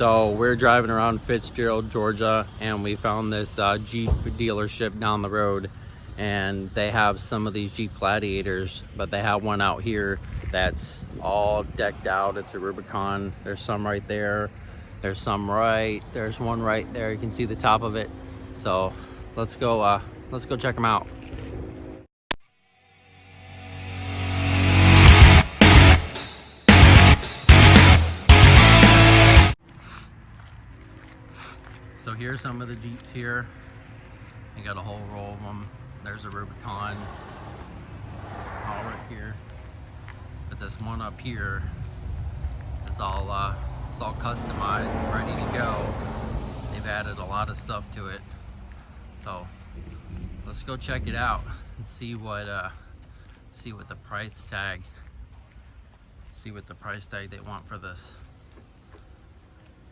So we're driving around Fitzgerald, Georgia, and we found this Jeep dealership down the road, and they have some of these Jeep Gladiators, but they have one out here that's all decked out. It's a Rubicon. There's some right there. There's one right there. You can see the top of it. So let's go check them out. So here's some of the Jeeps here. You got a whole row of them. There's a Rubicon all right here. But this one up here is all customized and ready to go. They've added a lot of stuff to it. So let's go check it out and see what the price tag they want for this.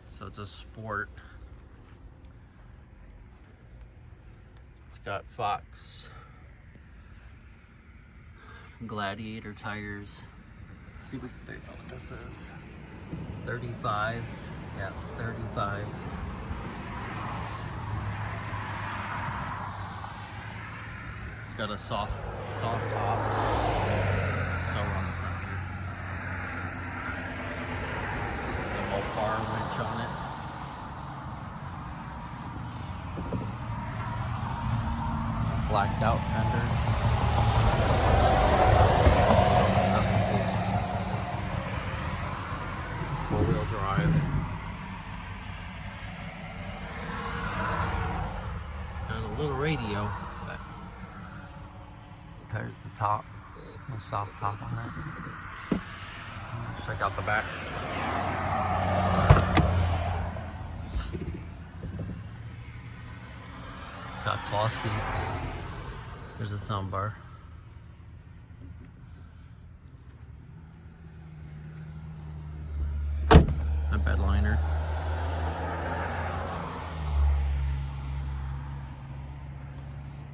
So it's a sport. It's got Fox Gladiator tires. Let's see if we can figure out what this is. 35s. Yeah, 35s. It's got a soft top. Cover on the front here. The Mopar winch on it. Blacked out fenders. Four-wheel drive. It's got a little radio, but there's the top. A soft top on it. Let's check out the back. It's got cloth seats. There's a soundbar. A bed liner.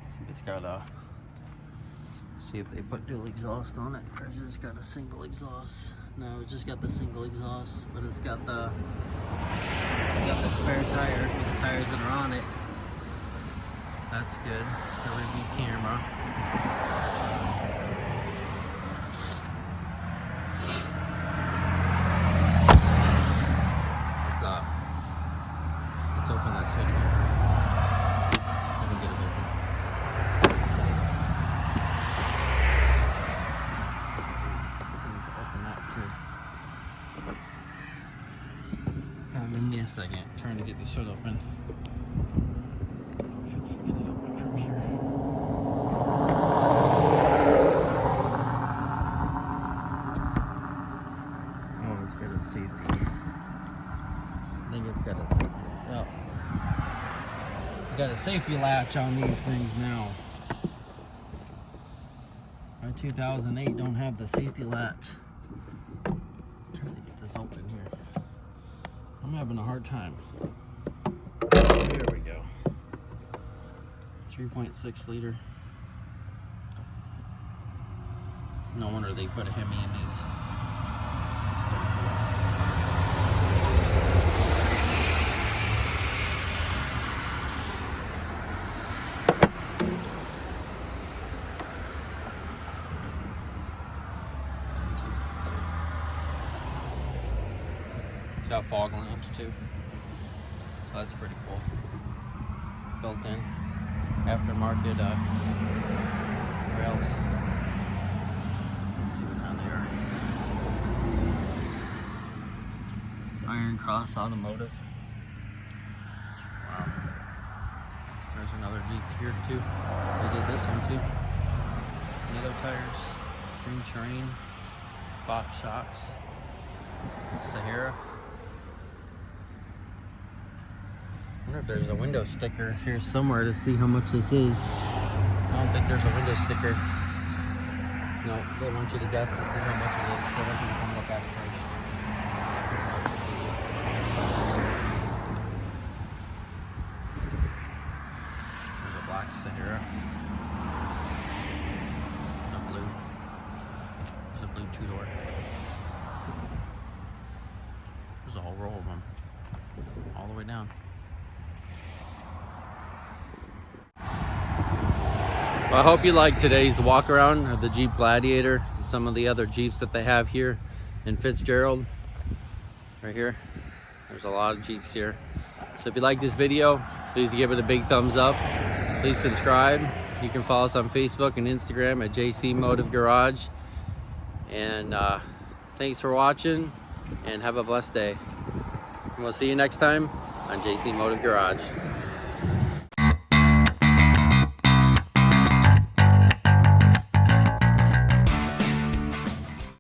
So it's got see if they put dual exhaust on it, or it's just got a single exhaust. No, it's just got the single exhaust, but it's got the spare tire for the tires that are on it. That's good. It's a review camera. Let's open this hood here. So we get it open. Let's open that here. Give me a second. I'm trying to get this hood open. If I can get it open from here. Oh, it's got a safety. I think it's got a safety. Well, you got a safety latch on these things now. My 2008 don't have the safety latch. I'm trying to get this open here. I'm having a hard time. There we go. 3.6 liter. No wonder they put a Hemi in these. It's got fog lamps too. So that's pretty cool. Built in. Aftermarket rails. Let's see what kind they are. Iron Cross Automotive. Wow. There's another Jeep here too. They did this one too. NATO tires, Dream Terrain, Fox shocks, Sahara. I wonder if there's a window sticker here somewhere to see how much this is. I don't think there's a window sticker. No, they want you to guess to see how much it is. So I want you to come look at it first. There's a black Sahara. And a blue. There's a blue two-door. There's a whole row of them. down. Well, I hope you liked today's walk around of the Jeep Gladiator and some of the other Jeeps that they have here in Fitzgerald. Right here, there's a lot of Jeeps here. So if you like this video, please give it a big thumbs up. Please subscribe. You can follow us on Facebook and Instagram at JC Motive Garage. And thanks for watching, and have a blessed day. And we'll see you next time on JC Motive Garage.